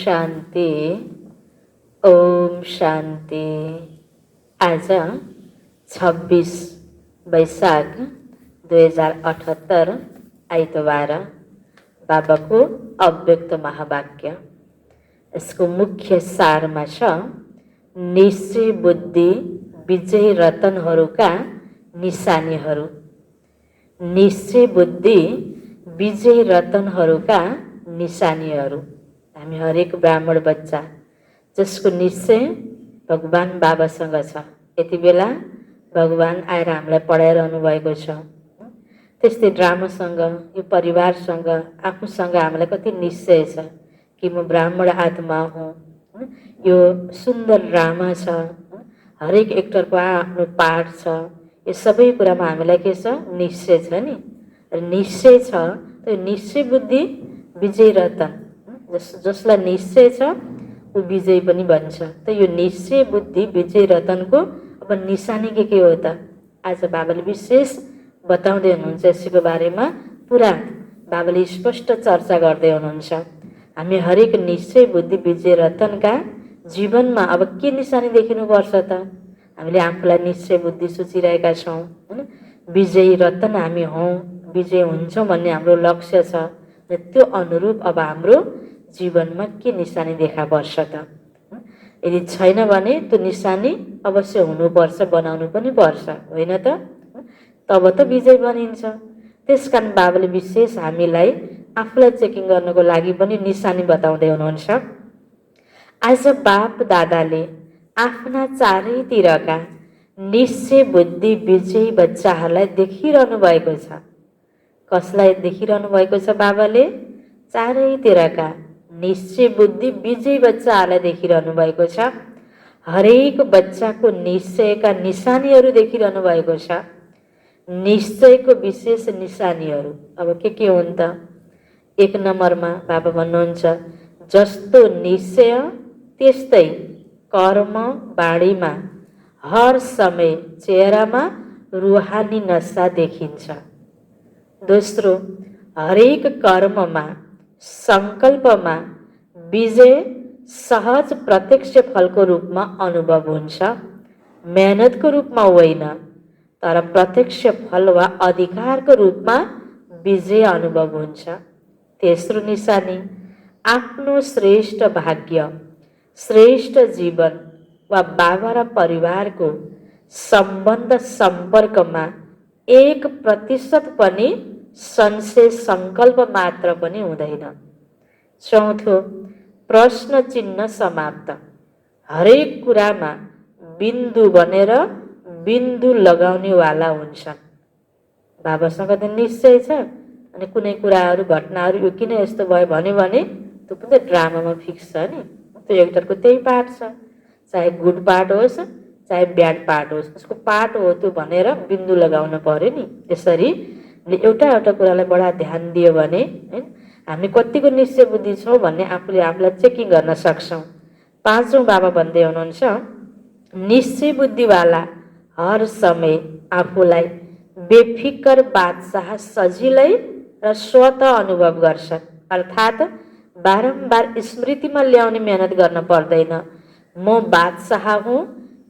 शान्ति। ओम शान्ति। आज 26 वैशाख 2078 आइतबार बाबाको अव्यक्त महावाक्य। यसको मुख्य सारमा छ निश्चय बुद्धि विजय रतनहरूका निशानीहरू। निश्चय बुद्धि विजय रतनहरूका निशानीहरू। हामी हरेक ब्राह्मण बच्चा जसको निश्चय भगवान बाबासँग छ, यति बेला भगवान आएर हामीलाई पढाइरहनु भएको छ। त्यस्तै ड्रामासँग, यो परिवारसँग, आफूसँग हामीलाई कति निश्चय छ कि म ब्राह्मण आत्मा हुँ। यो सुन्दर ड्रामा छ, हरेक एक्टरको आफ्नो पार्ट छ। यो सबै कुरामा हामीलाई के छ? निश्चय छ नि। निश्चय छ त्यो निश्चय बुद्धि विजय रतन। जसलाई निश्चय छ ऊ विजय पनि भन्छ। त यो निश्चय बुद्धि विजय रतनको अब निशानी के हो त? आज बाबाले विशेष बताउँदै हुनुहुन्छ यसको बारेमा। पुरा बाबाले स्पष्ट चर्चा गर्दै हुनुहुन्छ। हामी हरेक निश्चय बुद्धि विजय रतनका जीवनमा अब के निशानी देखिनुपर्छ त? हामीले आफूलाई निश्चय बुद्धि सोचिरहेका छौँ, हैन? विजय रतन हामी हौँ, विजय हुन्छौँ भन्ने हाम्रो लक्ष्य छ। र त्यो अनुरूप अब हाम्रो जीवनमा के निशानी देखा पर्छ त? यदि छैन भने त्यो निशानी अवश्य हुनुपर्छ, बनाउनु पनि पर्छ, होइन त? तब त विजय बनिन्छ। त्यसकारण बाबाले विशेष हामीलाई आफूलाई चेकिङ गर्नको लागि पनि निशानी बताउँदै हुनुहुन्छ। आज बाप दादाले आफ्ना चारैतिरका निश्चय बुद्धि विजयी बच्चाहरूलाई देखिरहनु भएको छ। कसलाई देखिरहनु भएको छ बाबाले? चारैतिरका निश्चय बुद्धि विजयी बच्चाहरूलाई देखिरहनु भएको छ। हरेक बच्चाको निश्चयका निशानीहरू देखिरहनु भएको छ। निश्चयको विशेष निशानीहरू अब के हुन् त? 1 नम्बरमा बाबा भन्नुहुन्छ जस्तो निश्चय त्यस्तै कर्म बाणीमा हर समय चेहरामा रूहानी नशा देखिन्छ। दोस्रो, हरेक कर्ममा संकल्पमा विजय सहज प्रत्यक्ष फलको रूपमा अनुभव हुन्छ, मेहनतको रूपमा होइन, तर प्रत्यक्ष फल वा अधिकारको रूपमा विजय अनुभव हुन्छ। तेस्रो निशानी, आफ्नो श्रेष्ठ भाग्य, श्रेष्ठ जीवन वा बाबा र परिवारको सम्बन्ध सम्पर्कमा 1% पनि संशय संकल्प मात्र पनि हुँदैन। चौथो, प्रश्न चिन्ह समाप्त। हरेक कुरामा बिन्दु बनेर बिन्दु लगाउनेवाला हुन्छन्। बाबासँग त निश्चय छ, अनि कुनै कुराहरू घटनाहरू यो किन यस्तो भयो भन्यो भने त्यो पनि ड्रामामा फिक्स छ नि। त्यो एक्टरको त्यही पार्ट छ, चाहे गुड पार्ट होस् चाहे ब्याड पार्ट होस्, उसको पार्ट हो त्यो भनेर बिन्दु लगाउन पर्यो नि। यसरी एउटा एउटा कुरालाई बडा ध्यान दियो भने हामी कतिको निश्चय बुद्धि छौँ भन्ने आफूले आफूलाई चेकिङ गर्न सक्छौँ। पाँचौँ बाबा भन्दै हुनुहुन्छ निश्चय बुद्धिवाला हर समय आफूलाई बेफिकर बादशाह सजिलै र स्वत अनुभव गर्छन्। अर्थात् बारम्बार स्मृतिमा ल्याउने मेहनत गर्न पर्दैन। म बादशाह हुँ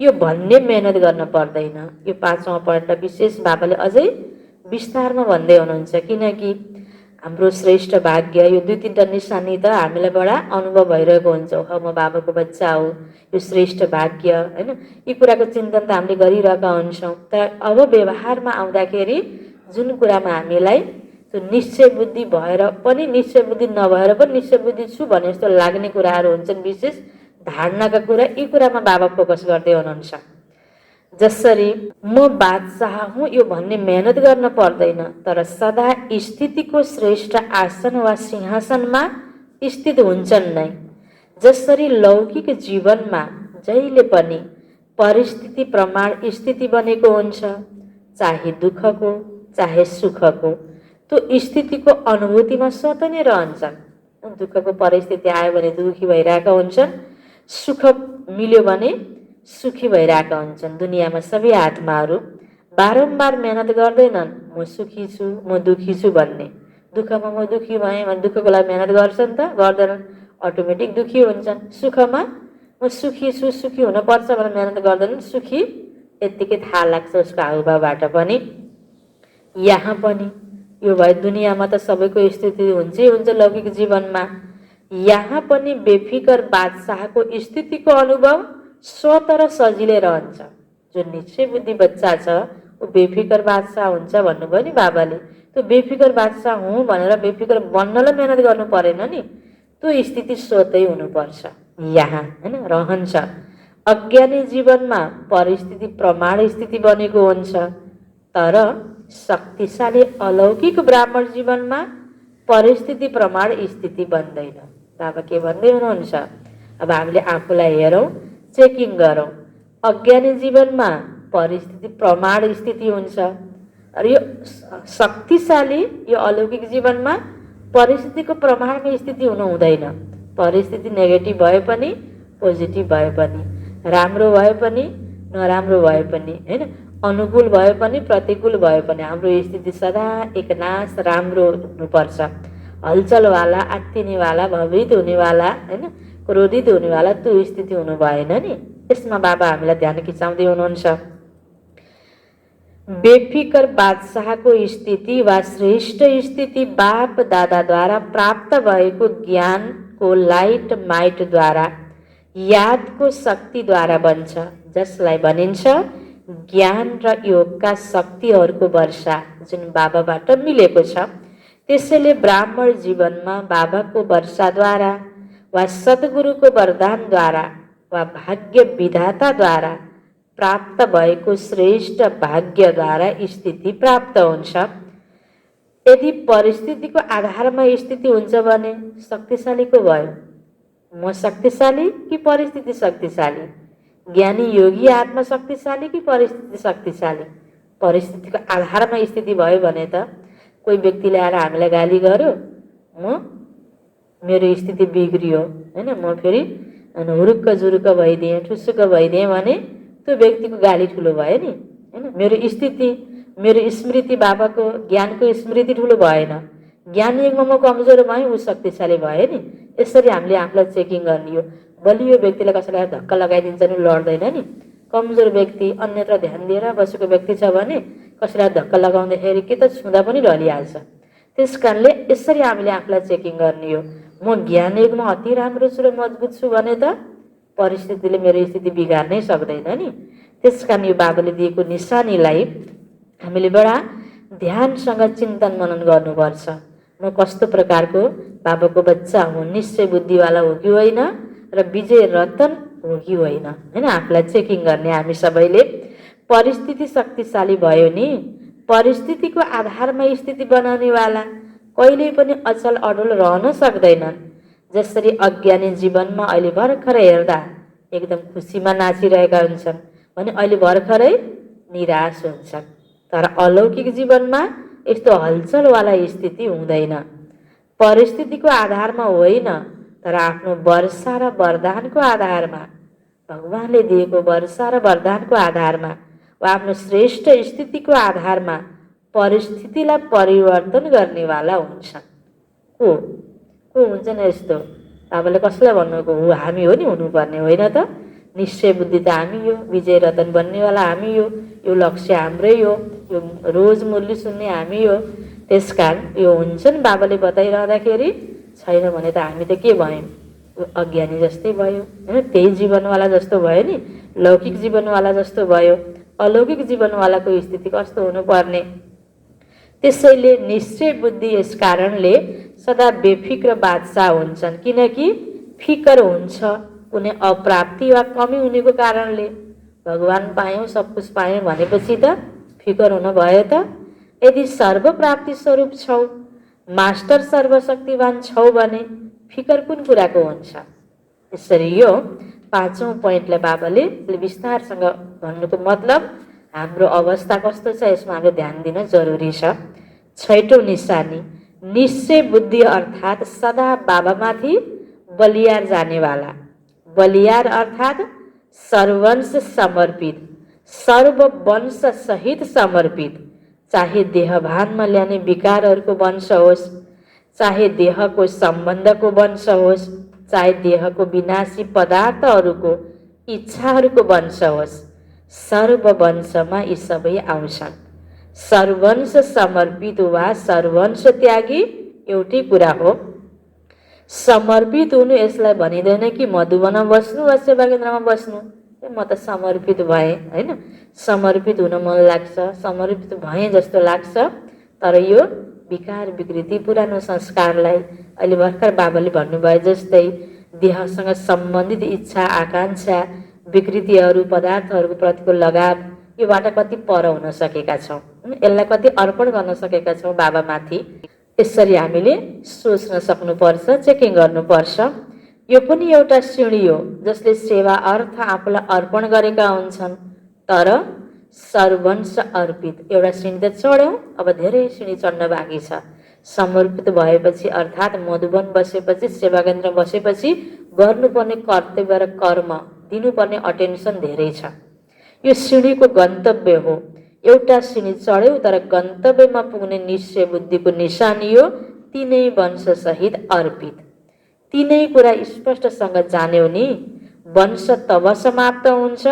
यो भन्ने मेहनत गर्न पर्दैन। यो पाँचौँ पॉइन्ट विशेष बाबाले अझै विस्तारमा भन्दै हुनुहुन्छ। किनकि हाम्रो श्रेष्ठ भाग्य यो 2-3टा निशानी त हामीलाई बडा अनुभव भइरहेको हुन्छ। म बाबाको बच्चा हो, यो श्रेष्ठ भाग्य, हैन? यी कुराको चिन्तन त हामीले गरिरहेका हुन्छौँ। तर अब व्यवहारमा आउँदाखेरि जुन कुरामा हामीलाई त्यो निश्चय बुद्धि भएर पनि निश्चय बुद्धि नभएर पनि निश्चय बुद्धि छु भने जस्तो लाग्ने कुराहरू हुन्छन्, विशेष धारणाका कुरा, यी कुरामा बाबा फोकस गर्दै हुनुहुन्छ। जसरी म बादशाह हुँ यो भन्ने मेहनत गर्न पर्दैन, तर सदा स्थितिको श्रेष्ठ आसन वा सिंहासनमा स्थित हुन्छन् नै। जसरी लौकिक जीवनमा जहिले पनि परिस्थिति प्रमाण स्थिति बनेको हुन्छ, चाहे दुःखको चाहे सुखको, त्यो स्थितिको अनुभूतिमा स्वतः नै रहन्छन्। दुःखको परिस्थिति आयो भने दुःखी भइरहेका हुन्छन्, सुख मिल्यो भने सुखी भइरहेका हुन्छन्। दुनियाँमा सबै आत्माहरू बारम्बार मेहनत गर्दैनन् म सुखी छु म दुखी छु भन्ने। दुःखमा म दुखी भएँ भने दुःखको लागि मेहनत गर्छन् त? गर्दैनन्। अटोमेटिक दुखी हुन्छन्। सुखमा म सुखी छु, सुखी हुनुपर्छ भनेर मेहनत गर्दैनन्, सुखी यत्तिकै थाहा लाग्छ उसको हाउभावबाट पनि। यहाँ पनि यो भयो, दुनियाँमा त सबैको स्थिति हुन्छै हुन्छ लौकिक जीवनमा। यहाँ पनि बेफिकर बादशाहको स्थितिको अनुभव स्वतः र सजिलै रहन्छ। जो निश्चय बुद्धि बच्चा छ ऊ बेफिकर बादशाह हुन्छ भन्नुभयो नि बाबाले। त्यो बेफिकर बादशाह हुँ भनेर बेफिकर बन्नलाई मेहनत गर्नु परेन नि, त्यो स्थिति स्वतै हुनुपर्छ। यहाँ हैन रहन्छ। अज्ञानी जीवनमा परिस्थिति प्रमाण स्थिति बनेको हुन्छ, तर शक्तिशाली अलौकिक ब्राह्मण जीवनमा परिस्थिति प्रमाण स्थिति बन्दैन। बाबा के भन्दै हुनुहुन्छ, अब हामीले आफूलाई हेरौँ, चेकिङ गरौँ। अज्ञानी जीवनमा परिस्थिति प्रमाण स्थिति हुन्छ, र यो शक्तिशाली यो अलौकिक जीवनमा परिस्थितिको प्रमाणमा स्थिति हुनु हुँदैन। परिस्थिति नेगेटिभ भए पनि पोजिटिभ भए पनि, राम्रो भए पनि नराम्रो भए पनि हैन, अनुकूल भए पनि प्रतिकूल भए पनि हाम्रो स्थिति सदा एकनाश राम्रो हुनुपर्छ। हलचलवाला, आत्तिनेवाला, भयभीत हुनेवाला हैन, क्रोधित हुनेवाला त्यो स्थिति हुनु भएन नि। यसमा बाबा हामीलाई ध्यान खिचाउँदै हुनुहुन्छ। बेफिकर बादशाहको स्थिति वा श्रेष्ठ स्थिति बाप दादाद्वारा प्राप्त भएको ज्ञानको लाइट माइटद्वारा, यादको शक्तिद्वारा बन्छ, जसलाई भनिन्छ ज्ञान र योगका शक्तिहरूको वर्षा, जुन बाबाबाट मिलेको छ। त्यसैले ब्राह्मण जीवनमा बाबाको वर्षाद्वारा वा सद्गुरुको वरदानद्वारा वा भाग्य विधाताद्वारा प्राप्त भएको श्रेष्ठ भाग्यद्वारा स्थिति प्राप्त हुन्छ। यदि परिस्थितिको आधारमा स्थिति हुन्छ भने शक्तिशालीको भयो। म शक्तिशाली कि परिस्थिति शक्तिशाली? ज्ञानी योगी आत्मा शक्तिशाली कि परिस्थिति शक्तिशाली? परिस्थितिको आधारमा स्थिति भयो भने त कोही व्यक्तिले आएर हामीलाई गाली गर्यो, मेरो स्थिति बिग्रियो हैन, म फेरि हुरुक्क जुरुक्क भइदिएँ, ठुसुक्क भइदिएँ भने त्यो व्यक्तिको गाली ठुलो भयो नि हैन। मेरो स्थिति, मेरो स्मृति, बाबाको ज्ञानको स्मृति ठुलो भएन। ज्ञान युगमा म कमजोर भएँ, ऊ शक्तिशाली भयो नि। यसरी हामीले आफूलाई चेकिङ गर्ने हो। बलियो व्यक्तिलाई कसैलाई धक्का लगाइदिन्छ नि लड्दैन नि। कमजोर व्यक्ति, अन्यत्र ध्यान दिएर बसेको व्यक्ति छ भने कसैलाई धक्का लगाउँदाखेरि के त छुँदा पनि ढलिहाल्छ। त्यस कारणले यसरी हामीले आफूलाई चेकिङ गर्ने हो। म ज्ञान युगमा अति राम्रो छु र मजबुत छु भने त परिस्थितिले मेरो स्थिति बिगार्नै सक्दैन नि। त्यस कारण यो बाबाले दिएको निशानीलाई हामीले बडा ध्यानसँग चिन्तन मनन गर्नुपर्छ। म कस्तो प्रकारको बाबाको बच्चा हुँ, निश्चय बुद्धिवाला हो कि होइन र विजय रतन हो कि होइन हैन, आफूलाई चेकिङ गर्ने हामी सबैले। परिस्थिति शक्तिशाली भयो नि, परिस्थितिको आधारमा स्थिति बनाउनेवाला कहिल्यै पनि अचल अडल रहन सक्दैनन्। जसरी अज्ञानी जीवनमा अहिले भर्खरै हेर्दा एकदम खुसीमा नाचिरहेका हुन्छन् भने अहिले भर्खरै निराश हुन्छन्। तर अलौकिक जीवनमा यस्तो हलचलवाला स्थिति हुँदैन। परिस्थितिको आधारमा होइन, तर आफ्नो वर्षा र वरदानको आधारमा, भगवानले दिएको वर्षा र वरदानको आधारमा वा आफ्नो श्रेष्ठ स्थितिको आधारमा परिस्थितिलाई परिवर्तन गर्नेवाला हुन्छन्। को हुन्छन् यस्तो? बाबाले कसलाई भन्नुको हो? हामी हो नि हुनुपर्ने, होइन त? निश्चय बुद्धि त हामी हो, विजय रतन बन्नेवाला हामी हो, यो लक्ष्य हाम्रै हो, यो रोज मूल्य सुन्ने हामी हो। त्यसकारण यो हुन्छन् बाबाले बताइरहँदाखेरि। छैन भने त हामी त के भयौँ? अज्ञानी जस्तै भयो होइन, त्यही जीवनवाला जस्तो भयो नि, लौकिक जीवनवाला जस्तो भयो। अलौकिक जीवनवालाको स्थिति कस्तो हुनुपर्ने? त्यसैले निश्चय बुद्धि यस कारणले सदा बेफिक्र बादशाह हुन्छन्, किनकि फिकर हुन्छ कुनै अप्राप्ति वा कमी हुनेको कारणले। भगवान पायौँ, सब कुछ पायौँ भनेपछि त फिकर हुन भयो त? यदि सर्वप्राप्ति स्वरूप छौ, मास्टर सर्वशक्तिवान छौ भने फिकर कुन कुराको हुन्छ? यसरी यो पाँचौं पोइन्टलाई बाबाले विस्तारसँग भन्नुको मतलब हाम्रो अवस्था कस्तो छ यसमा हामीले ध्यान दिन जरुरी छ। छैटौं निशानी, निश्चय बुद्धि अर्थात् सदा बाबामाथि बलियार जानेवाला। बलियार अर्थात् सर्वंश समर्पित, सर्ववंश सहित समर्पित। चाहे देहभानमा ल्याउने विकारहरूको वंश होस्, चाहे देहको सम्बन्धको वंश होस्, चाहे देहको विनाशी पदार्थहरूको इच्छाहरूको वंश होस्, सर्व वंशमा यी सबै आउँछन्। सर्वंश समर्पित वा सर्वंश त्यागी एउटै कुरा हो। समर्पित हुनु यसलाई भनिँदैन कि मधुबनमा बस्नु वा सेवा केन्द्रमा बस्नु। म त समर्पित भएँ होइन, समर्पित हुन मन लाग्छ, समर्पित भएँ जस्तो लाग्छ। तर यो विकार विकृति पुरानो संस्कारलाई अहिले भर्खर बाबाले भन्नुभयो जस्तै देहसँग सम्बन्धित इच्छा आकाङ्क्षा विकृतिहरू पदार्थहरूको प्रतिको लगाव योबाट कति पर हुन सकेका छौँ, यसलाई कति अर्पण गर्न सकेका छौँ बाबामाथि। यसरी हामीले सोच्न सक्नुपर्छ, चेकिङ गर्नुपर्छ। यो पनि एउटा सिँढी हो जसले सेवा अर्थ आफूलाई अर्पण गरेका हुन्छन्। तर सर्वंश अर्पित एउटा सिँढी त चढ्यौँ, अब धेरै सिँढी चढ्न बाँकी छ। समर्पित भएपछि अर्थात् मधुबन बसेपछि सेवा केन्द्र बसेपछि गर्नुपर्ने कर्तव्य र कर्म दिनुपर्ने अटेन्सन धेरै छ। यो सिँढीको गन्तव्य हो। एउटा सिँढी चढ्यौँ तर गन्तव्यमा पुग्ने निश्चय बुद्धिको निशानी हो तिनै वंशसहित अर्पित। तिनै कुरा स्पष्टसँग जान्यौ नि वंश तब समाप्त हुन्छ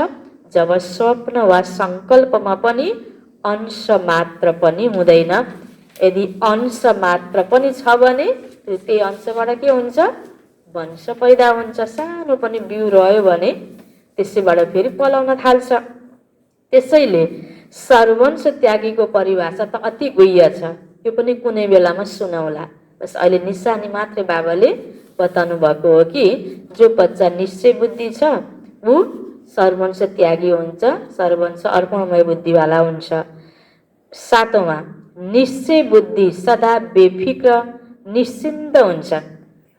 जब स्वप्न वा सङ्कल्पमा पनि अंश मात्र पनि हुँदैन। यदि अंश मात्र पनि छ भने त्यही अंशबाट के हुन्छ, वंश पैदा हुन्छ। सानो पनि बिउ रह्यो भने त्यसैबाट फेरि पलाउन थाल्छ। त्यसैले सर्वंश त्यागीको परिभाषा त अति गुह्य छ, यो पनि कुनै बेलामा सुनौला। बस अहिले निशानी मात्रै बाबाले बताउनु भएको हो कि जो बच्चा निश्चय बुद्धि छ ऊ सर्वंश त्यागी हुन्छ, सर्वंश अर्पणमय बुद्धिवाला हुन्छ। सातौँमा निश्चय बुद्धि सदा बेफिक्र निश्चिन्त हुन्छन्।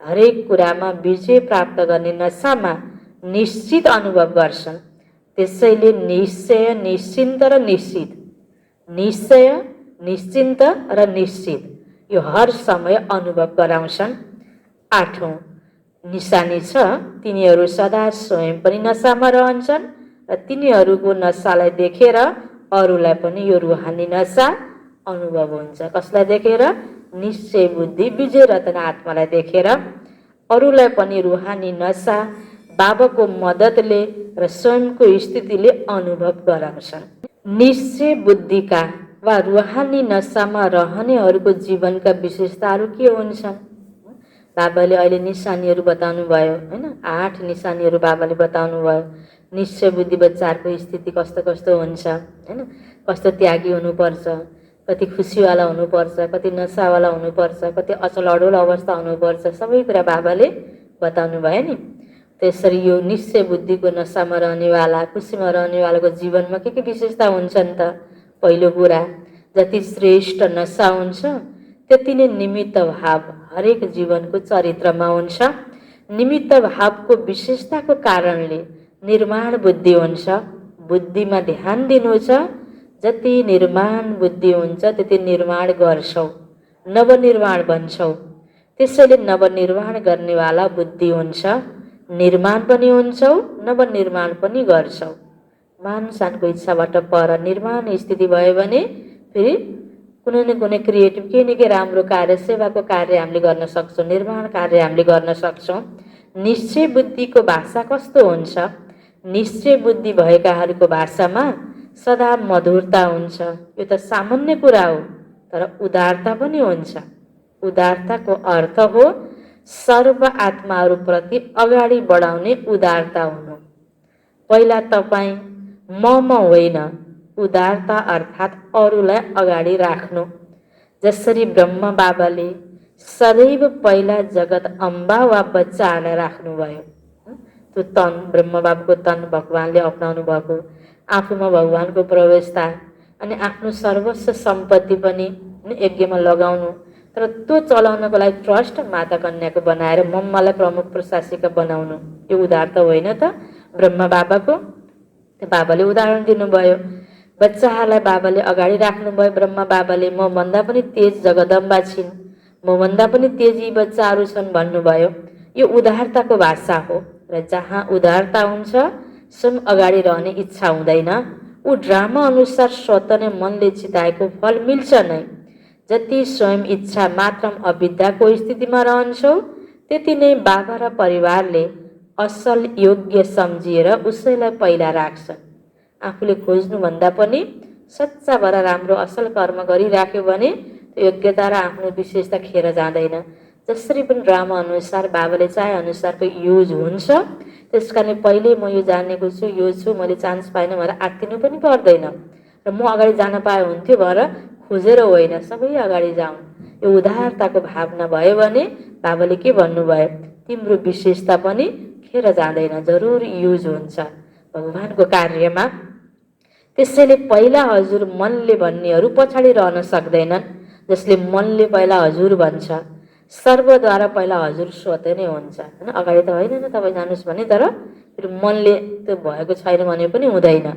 हरेक कुरामा विजय प्राप्त गर्ने नसामा निश्चित अनुभव गर्छन्। त्यसैले निश्चय निश्चिन्त र निश्चित, निश्चय निश्चिन्त र निश्चित यो हर समय अनुभव गराउँछन्। आठौँ निशानी छ तिनीहरू सदा स्वयं पनि नसामा रहन्छन् र तिनीहरूको नसालाई देखेर अरूलाई पनि यो रुहानी नसा अनुभव हुन्छ। कसलाई देखेर? निश्चय बुद्धि विजय रत्न आत्मालाई देखेर अरूलाई पनि रुहानी नसा बाबाको मद्दतले र स्वयंको स्थितिले अनुभव गराउँछन्। निश्चय बुद्धिका वा रुहानी नसामा रहनेहरूको जीवनका विशेषताहरू के हुन्छन्? बाबाले अहिले निशानीहरू बताउनु भयो होइन, 8 निशानीहरू बाबाले बताउनु भयो। निश्चय बुद्धि बच्चाहरूको स्थिति कस्तो कस्तो हुन्छ होइन, कस्तो त्यागी हुनुपर्छ, कति खुसीवाला हुनुपर्छ, कति नसावाला हुनुपर्छ, कति अचल अडोल अवस्था हुनुपर्छ, सबै कुरा बाबाले बताउनु भयो नि। त्यसरी यो निश्चय बुद्धिको नसामा रहनेवाला खुसीमा रहनेवालाको जीवनमा के विशेषता हुन्छन् त? पहिलो कुरा, जति श्रेष्ठ नसा हुन्छ त्यति नै निमित्त भाव हरेक जीवनको चरित्रमा हुन्छ। निमित्त भावको विशेषताको कारणले निर्माण बुद्धि हुन्छ। बुद्धिमा ध्यान दिनु छ। जति निर्माण बुद्धि हुन्छ त्यति निर्माण गर्छौ, नवनिर्माण बन्छौ। त्यसैले नवनिर्माण गर्नेवाला बुद्धि हुन्छ। निर्माण पनि हुन्छौ, नवनिर्माण पनि गर्छौ। मानसानको इच्छाबाट पर निर्माण स्थिति भयो भने फेरि कुनै न कुनै क्रिएटिभ केही न केही राम्रो कार्य सेवाको कार्य हामीले गर्न सक्छौँ, निर्माण कार्य हामीले गर्न सक्छौँ। निश्चय बुद्धिको भाषा कस्तो हुन्छ? निश्चय बुद्धि भएकाहरूको भाषामा सदा मधुरता हुन्छ। यो त सामान्य कुरा हो, तर उदारता पनि हुन्छ। उदारताको अर्थ हो सर्व आत्माहरूप्रति अगाडि बढाउने उदारता हुनु। पहिला तपाईँ म होइन, उदारता अर्थात् अरूलाई अगाडि राख्नु। जसरी ब्रह्म बाबाले सदैव पहिला जगत अम्बा वा बच्चाहरूलाई राख्नुभयो, त्यो तन ब्रह्म बाबाको तन भगवानले अपनाउनु भएको, आफूमा भगवानको प्रवेशता अनि आफ्नो सर्वस्व सम्पत्ति पनि यज्ञमा लगाउनु। तर त्यो चलाउनको लागि ट्रस्ट माता कन्याको बनाएर मम्मालाई प्रमुख प्रशासिका बनाउनु, यो उदारता होइन त ब्रह्म बाबाको? बाबाले उदाहरण दिनुभयो। बच्चाहरूलाई बाबाले अगाडि राख्नुभयो। ब्रह्म बाबाले म भन्दा पनि तेज जगदम्बा छिन्, म भन्दा पनि तेज यी बच्चाहरू छन् भन्नुभयो। यो उदारताको भाषा हो। र जहाँ उदारता हुन्छ स्वयं अगाडि रहने इच्छा हुँदैन। ऊ ड्रामा अनुसार स्वतः नै मनले चिताएको फल मिल्छ नै। जति स्वयं इच्छा मात्र अविद्याको स्थितिमा रहन्छौ त्यति नै बाबा र परिवारले असल योग्य सम्झिएर उसैलाई पहिला राख्छन्। आफूले खोज्नुभन्दा पनि सच्चा भएर राम्रो असल कर्म गरिराख्यो भने त्यो योग्यता र आफ्नो विशेषता खेर जाँदैन। जसरी पनि ड्रामा अनुसार बाबाले चाहे अनुसारको युज हुन्छ, त्यस कारण पहिले म यो जानेको छु, यो छु, मैले चान्स पाइनँ भनेर आत्तिनु पनि पर्दैन। र म अगाडि जान पाए हुन्थ्यो भनेर खोजेर होइन, सबै अगाडि जाउँ, यो उदारताको भावना भयो भने बाबाले के भन्नुभयो, तिम्रो विशेषता पनि खेर जाँदैन, जरुर युज हुन्छ भगवानको कार्यमा। त्यसैले पहिला हजुर मनले भन्नेहरू पछाडि रहन सक्दैनन्। जसले मनले पहिला हजुर भन्छ, सर्वद्वारा पहिला हजुर स्वत नै हुन्छ होइन। अगाडि त होइन न तपाईँ जानुहोस् भने, तर फेरि मनले त्यो भएको छैन भने पनि हुँदैन।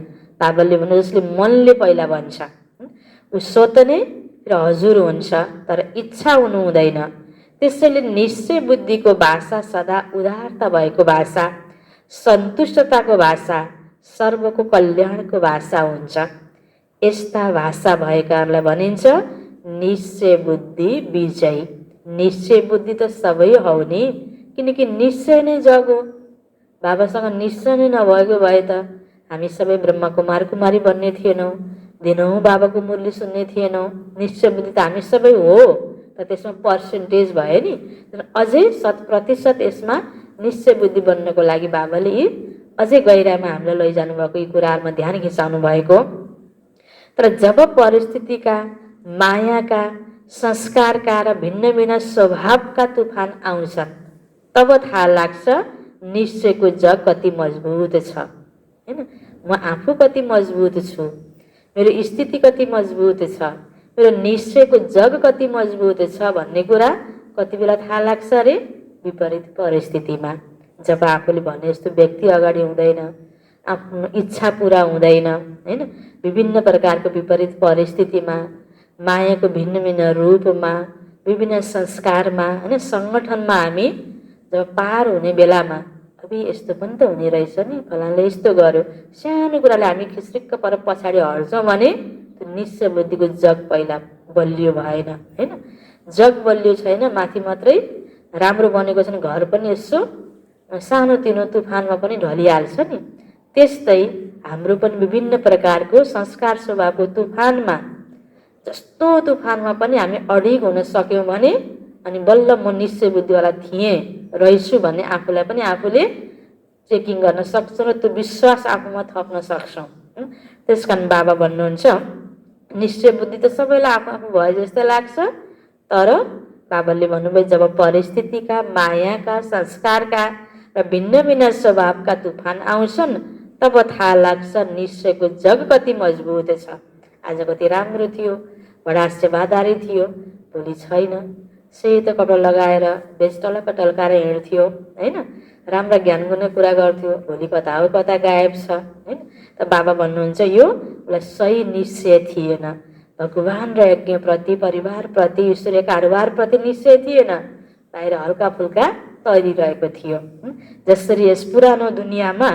बाबाले भन्नु जसले मनले पहिला भन्छ ऊ स्वत नै र हजुर हुन्छ, तर इच्छा हुनु हुँदैन। त्यसैले निश्चय बुद्धिको भाषा सदा उदारता भएको भाषा, सन्तुष्टताको भाषा, सर्वको कल्याणको भाषा हुन्छ। यस्ता भाषा भएकाहरूलाई भनिन्छ निश्चय बुद्धि विजयी। निश्चय बुद्धि त सबै हौ नि, किनकि निश्चय नै जग हो। बाबासँग निश्चय नै नभएको भए त हामी सबै ब्रह्मकुमार कुमारी बन्ने थिएनौँ, दिनौँ बाबाको मुरली सुन्ने थिएनौँ। निश्चय बुद्धि त हामी सबै हो, त त्यसमा पर्सेन्टेज भयो नि। अझै 100% यसमा निश्चय बुद्धि बन्नको लागि बाबाले यी अझै गहिरामा हामीलाई लैजानु भएको, यी कुराहरूमा ध्यान खिचाउनु भएको। तर जब परिस्थितिका, मायाका, संस्कारका र भिन्न भिन्न स्वभावका तुफान आउँछन्, तब थाहा लाग्छ निश्चयको जग कति मजबुत छ होइन। म आफू कति मजबुत छु, मेरो स्थिति कति मजबुत छ, मेरो निश्चयको जग कति मजबुत छ भन्ने कुरा कति बेला थाहा लाग्छ अरे, विपरीत परिस्थितिमा। जब आफूले भने जस्तो व्यक्ति अगाडि हुँदैन, आफ्नो इच्छा पुरा हुँदैन होइन, विभिन्न प्रकारको विपरीत परिस्थितिमा, मायाको भिन्न भिन्न रूपमा, विभिन्न संस्कारमा होइन, सङ्गठनमा हामी जब पार हुने बेलामा अबि यस्तो पनि त हुने रहेछ नि, फलानले यस्तो गर्यो, सानो कुराले हामी खिस्रिक्क पर पछाडि हट्छौँ भने त्यो निश्चय बुद्धिको जग पहिला बलियो भएन होइन। जग बलियो छैन, माथि मात्रै राम्रो बनेको छैन, घर पनि यसो सानोतिनो तुफानमा पनि ढलिहाल्छ नि। त्यस्तै हाम्रो पनि विभिन्न प्रकारको संस्कार स्वभावको तुफानमा, जस्तो तुफानमा पनि हामी अडिग हुन सक्यौँ भने अनि बल्ल म निश्चय बुद्धिवाला थिएँ रहेछु भन्ने आफूलाई पनि आफूले चेकिङ गर्न सक्छौँ र त्यो विश्वास आफूमा थप्न सक्छौँ। त्यस कारण बाबा भन्नुहुन्छ निश्चय बुद्धि त सबैलाई आफू आफू भए जस्तै लाग्छ, तर बाबाले भन्नुभयो जब परिस्थितिका, मायाका, संस्कारका र भिन्न भिन्न स्वभावका तुफान आउँछन्, तब थाहा लाग्छ निश्चयको जग कति मजबुत छ। आज कति राम्रो थियो, बडा सेवादारी थियो, भोलि छैन, सेतो कपडा लगाएर बेचटलक्क टल्काएर हिँड्थ्यो होइन, राम्रा ज्ञान गर्ने कुरा गर्थ्यो, भोलि कता हो कता गायब छ होइन। त बाबा भन्नुहुन्छ यो उसलाई सही निश्चय थिएन, भगवान र यज्ञप्रति, परिवारप्रति, ईश्वरीय कारोबारप्रति निश्चय थिएन, बाहिर हल्का फुल्का तैरिरहेको थियो। जसरी यस पुरानो दुनियाँमा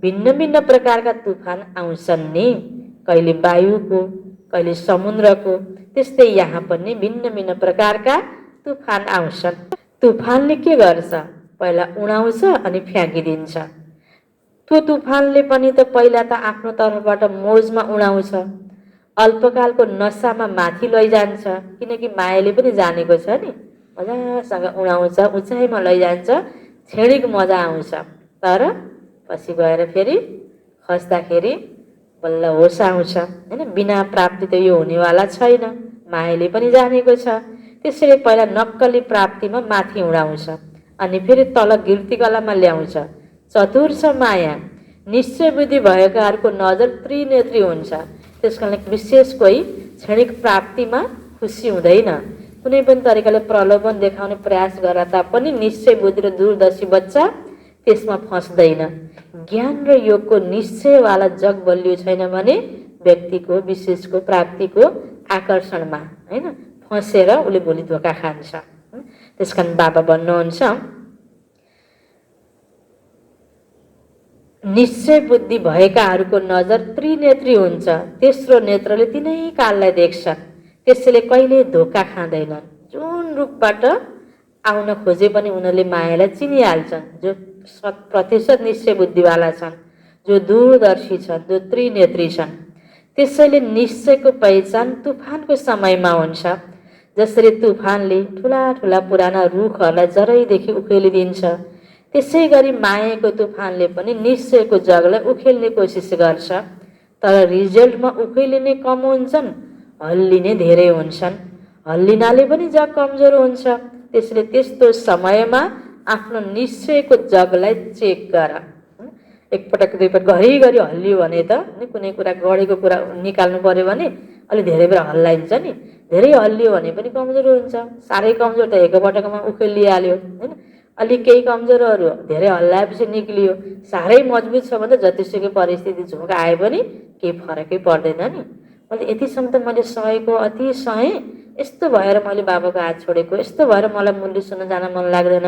भिन्न भिन्न प्रकारका तुफान आउँछन् नि, कहिले वायुको, कहिले समुद्रको, त्यस्तै यहाँ पनि भिन्न भिन्न प्रकारका तुफान आउँछन्। तुफानले के गर्छ, पहिला उडाउँछ अनि फ्याँकिदिन्छ। त्यो तुफानले पनि त पहिला त आफ्नो तर्फबाट मोजमा उडाउँछ, अल्पकालको नसामा माथि लैजान्छ, किनकि मायाले पनि जानेको छ नि, मजासँग उडाउँछ, उचाइमा लैजान्छ, क्षणिक मजा आउँछ, तर पछि गएर फेरि खस्दाखेरि बल्ल होस आउँछ होइन। बिना प्राप्ति त यो हुनेवाला छैन, मायाले पनि जानेको छ। त्यसैले पहिला नक्कली प्राप्तिमा माथि उडाउँछ अनि फेरि तल गिर्तीकलामा ल्याउँछ। चतुर छ माया, निश्चय बुद्धि भएकाहरूको नजर त्रिनेत्री हुन्छ। त्यस कारण विशेष कोही क्षणिक प्राप्तिमा खुसी हुँदैन, कुनै पनि तरिकाले प्रलोभन देखाउने प्रयास गरे तापनि निश्चय बुद्धि र दूरदर्शी बच्चा त्यसमा फस्दैन। ज्ञान र योगको निश्चयवाला जग बलियो छैन भने व्यक्तिको, विशेषको, प्राप्तिको आकर्षणमा होइन फसेर उसले भोलि धोका खान्छ। त्यस कारण बाबा भन्नुहुन्छ निश्चय बुद्धि भएकाहरूको नजर त्रिनेत्री हुन्छ, तेस्रो नेत्रले तिनै काललाई देख्छन्, त्यसैले कहिले धोका खाँदैनन्। जुन रूपबाट आउन खोजे पनि उनीहरूले मायालाई चिनिहाल्छन्। जो 100% निश्चय बुद्धिवाला छन्, जो दूरदर्शी छन्, जो त्रिनेत्री छन्। त्यसैले निश्चयको पहिचान तुफानको समयमा हुन्छ। जसरी तुफानले ठुला ठुला पुराना रुखहरूलाई जरैदेखि उखेलिदिन्छ, त्यसै गरी मायाको तुफानले पनि निश्चयको जगलाई उखेल्ने कोसिस गर्छ। तर रिजल्टमा उखेलिने कम हुन्छन्, हल्लिने धेरै हुन्छन्। हल्लिनाले पनि जग कमजोर हुन्छ। त्यसले त्यस्तो समयमा आफ्नो निश्चयको जगलाई चेक गर। एकपटक दुईपटक घरिघरि हल्लियो भने त कुनै कुरा गढेको कुरा निकाल्नु पर्यो भने अलि धेरै बेर हल्लाइन्छ नि। धेरै हल्लियो भने पनि कमजोर हुन्छ। साह्रै कमजोर त एकपटकमा उखेलिहाल्यो होइन। अलिक केही कमजोरहरू धेरै हल्लाएपछि निक्लियो। साह्रै मजबुत छ भने त जतिसुकै परिस्थिति झोक आए पनि केही फरकै पर्दैन नि। मैले यतिसम्म त मैले सहेको, अति सहेँ। यस्तो भएर मैले बाबाको हात छोडेको, यस्तो भएर मलाई मुरली सुन्न जान मन लाग्दैन,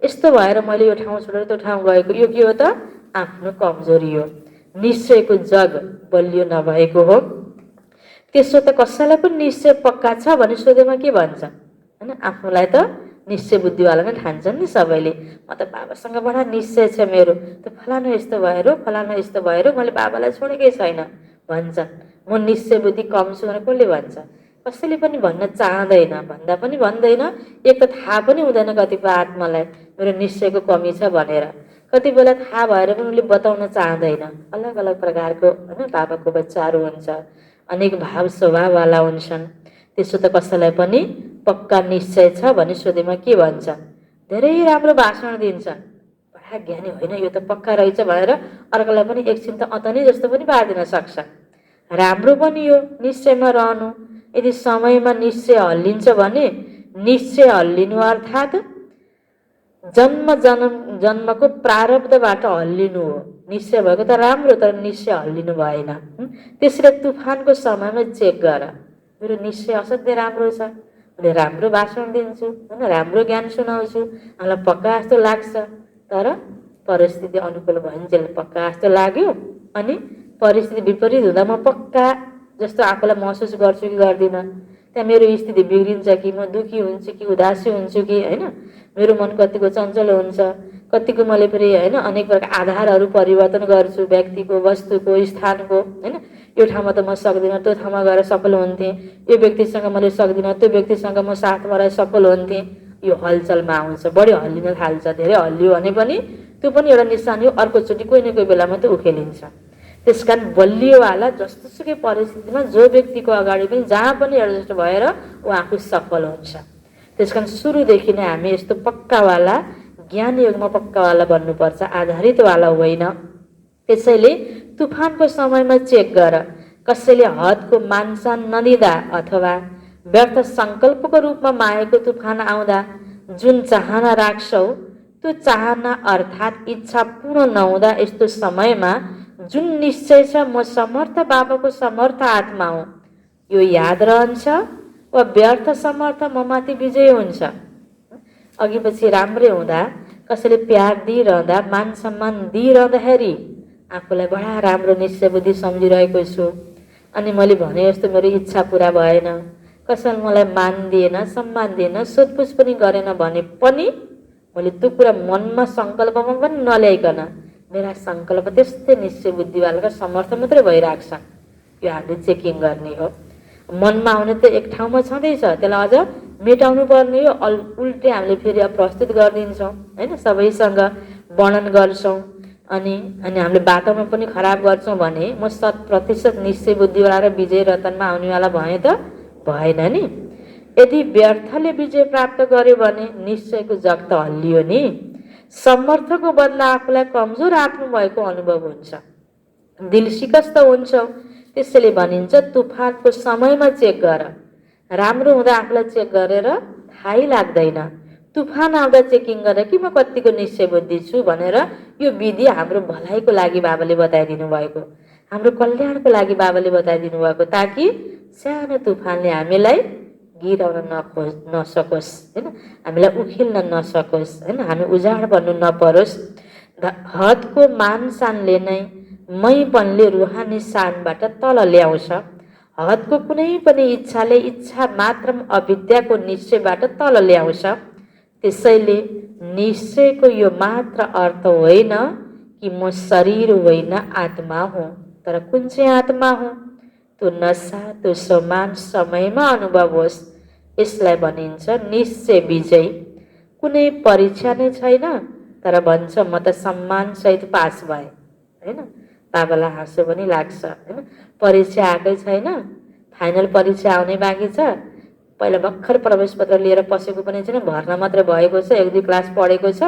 यस्तो भएर मैले यो ठाउँ छोडेर त्यो ठाउँ गएको। यो के हो त? आफ्नो कमजोरी हो। निश्चयको जग बलियो नभएको हो। त्यसो त कसैलाई पनि निश्चय पक्का छ भने सोधेमा के भन्छ होइन? आफ्नोलाई त निश्चय बुद्धिवाला नै ठान्छन् नि सबैले। म त बाबासँग बडा निश्चय छ मेरो, त फलानु यस्तो भएर, फलानु यस्तो भएर मैले बाबालाई छोडेकै छैन भन्छन्। म निश्चय बुद्धि कम छु भनेर कसले भन्छ? कसैले पनि भन्न चाहँदैन, भन्दा पनि भन्दैन। एक त थाहा पनि हुँदैन कतिपय आत्मालाई मेरो निश्चयको कमी छ भनेर। कति बेला थाहा भएर पनि उसले बताउन चाहँदैन। अलग अलग प्रकारको होइन बाबाको बच्चाहरू हुन्छ, अनेक भाव स्वभाववाला हुन्छन्। त्यसो त कसैलाई पनि पक्का निश्चय छ भने सोधेमा के भन्छ? धेरै राम्रो भाषण दिन्छन्, बडा ज्ञानी होइन यो त पक्का रहेछ भनेर अर्कोलाई पनि एकछिन त अतनी जस्तो पनि पारिदिन सक्छ। राम्रो पनि हो निश्चयमा रहनु। यदि समयमा निश्चय हल्लिन्छ भने निश्चय हल्लिनु अर्थात् जन्मको प्रारब्धबाट हल्लिनु हो। निश्चय भएको त राम्रो, तर निश्चय हल्लिनु भएन। त्यसले तुफानको समयमा चेक गर, मेरो निश्चय असाध्यै राम्रो छ, मैले राम्रो भाषण दिन्छु होइन, राम्रो ज्ञान सुनाउँछु, मलाई पक्का जस्तो लाग्छ। तर परिस्थिति अनुकूल भइन्जेल पक्का जस्तो लाग्यो, अनि परिस्थिति विपरीत हुँदा म पक्का जस्तो आफूलाई महसुस गर्छु कि गर्दिनँ। त्यहाँ मेरो स्थिति बिग्रिन्छ कि म दुःखी हुन्छु कि उदासी हुन्छु कि होइन, मेरो मन कतिको चञ्चल हुन्छ, कतिको मैले फेरि होइन अनेक प्रकार आधारहरू परिवर्तन गर्छु, व्यक्तिको, वस्तुको, स्थानको होइन। यो ठाउँमा त म सक्दिनँ, त्यो ठाउँमा गएर सफल हुन्थेँ। यो व्यक्तिसँग मैले सक्दिनँ, त्यो व्यक्तिसँग म साथमा रहेर सफल हुन्थेँ। यो हलचलमा आउँछ, बढी हल्लिन थाल्छ। धेरै हल्लियो भने पनि त्यो पनि एउटा निशानी हो। अर्कोचोटि कोही न कोही बेलामा त्यो उखेलिन्छ। त्यस कारण बलियोवाला जस्तोसुकै परिस्थितिमा जो व्यक्तिको अगाडि पनि जहाँ पनि एडजस्ट भएर ऊ आफू सफल हुन्छ। त्यस कारण सुरुदेखि नै हामी यस्तो पक्कावाला ज्ञान योगमा पक्कावाला बन्नुपर्छ, आधारितवाला होइन। त्यसैले तुफानको समयमा चेक गर। कसैले हदको मानसान नदिँदा अथवा व्यर्थ सङ्कल्पको रूपमा मायाको तुफान आउँदा जुन चाहना राख्छौ, त्यो चाहना अर्थात् इच्छा पूर्ण नहुँदा यस्तो समयमा जुन निश्चय छ म समर्थ बाबाको समर्थ आत्मा हुँ, यो याद रहन्छ वा व्यर्थ समर्थ ममाथि विजय हुन्छ। अघि पछि राम्रै हुँदा, कसैले प्यार दिइरहँदा, मान सम्मान दिइरहँदाखेरि आफूलाई बडा राम्रो निश्चय बुद्धि सम्झिरहेको छु, अनि मैले भने जस्तो मेरो इच्छा पुरा भएन, कसैले मलाई मान दिएन, सम्मान दिएन, सोधपुछ पनि गरेन भने पनि मैले त्यो कुरा मनमा सङ्कल्पमा पनि नल्याइकन मेरा सङ्कल्प त्यस्तै निश्चय बुद्धिवालाको समर्थ मात्रै भइरहेको छ। यो हामीले चेकिङ गर्ने हो। मनमा आउने त एक ठाउँमा छँदैछ, त्यसलाई अझ मेटाउनु पर्ने हो। उल्टै हामीले फेरि प्रस्तुत गरिदिन्छौँ होइन, सबैसँग वर्णन गर्छौँ, अनि हामीले वातावरण पनि खराब गर्छौँ भने म 100% निश्चय बुद्धिवाला र विजय रतनमा आउनेवाला भएँ त भएन नि। यदि व्यर्थले विजय प्राप्त गर्यो भने निश्चयको जग त हल्लियो नि। समर्थको बदला आफूलाई कमजोर आत्मा भएको अनुभव हुन्छ, दिल सिकस्त हुन्छौ। त्यसैले भनिन्छ तुफानको समयमा चेक गर। राम्रो हुँदा आफूलाई चेक गरेर थाहै लाग्दैन। तुफान आउँदा चेकिङ गर कि म कतिको निश्चय बुद्धि छु भनेर। यो विधि हाम्रो भलाइको लागि बाबाले बताइदिनु भएको, हाम्रो कल्याणको लागि बाबाले बताइदिनु भएको, ताकि सानो तुफानले हामीलाई गिराउन नसकोस् होइन, हामीलाई उखेल्न नसकोस् होइन, हामी उजाड बन्नु नपरोस्। हदको मान सानले नै मैपनले रुहानी सानबाट तल ल्याउँछ। हदको कुनै पनि इच्छाले इच्छा मात्र अविद्याको निश्चयबाट तल ल्याउँछ। त्यसैले निश्चयको यो मात्र अर्थ होइन कि म शरीर होइन आत्मा हुँ। तर कुन चाहिँ आत्मा हुँ? त्यो नसा, त्यो समान समयमा अनुभव होस्, यसलाई भनिन्छ निश्चय विजय। कुनै परीक्षा नै छैन, तर भन्छ म त सम्मानसहित पास भएँ, होइन? बाबालाई हाँसो पनि लाग्छ, होइन? परीक्षा आएकै छैन, फाइनल परीक्षा आउने बाँकी छ। पहिला भर्खर प्रवेश पत्र लिएर पसेको पनि छैन, भर्ना मात्रै भएको छ, 1-2 क्लास पढेको छ।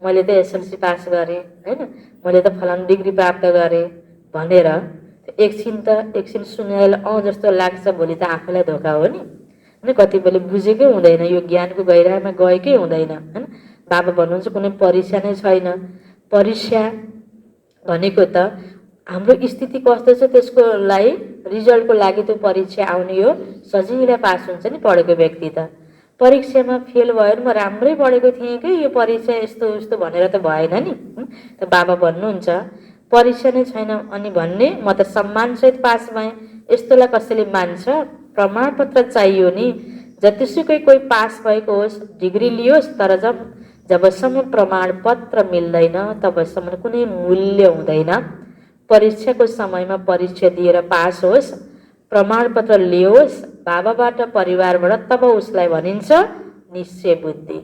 मैले त एसएलसी पास गरेँ, होइन? मैले त फलानु डिग्री प्राप्त गरेँ भनेर एकछिन सुनेर जस्तो लाग्छ, भोलि त आफूलाई धोका हो नि, होइन? कतिपयले बुझेकै हुँदैन, यो ज्ञानको गहिराइमा गएकै हुँदैन, होइन? बाबा भन्नुहुन्छ कुनै परीक्षा नै छैन। परीक्षा भनेको त हाम्रो स्थिति कस्तो छ त्यसको लागि, रिजल्टको लागि त्यो परीक्षा आउने हो। सजिलै पास हुन्छ नि पढेको व्यक्ति त। परीक्षामा फेल भयो भने म राम्रै पढेको थिएँ कि यो परीक्षा यस्तो उस्तो भनेर त भएन नि। त बाबा भन्नुहुन्छ परीक्षा नै छैन अनि भन्ने म त सम्मानसहित पास भएँ, यस्तोलाई कसैले मान्छ? प्रमाणपत्र चाहियो नि। जतिसुकै कोही पास भएको होस्, डिग्री लियोस्, तर जबसम्म प्रमाणपत्र मिल्दैन तबसम्म कुनै मूल्य हुँदैन। परीक्षाको समयमा परीक्षा दिएर पास होस्, प्रमाणपत्र लियोस् बाबाबाट, परिवारबाट, तब उसलाई भनिन्छ निश्चय बुद्धि।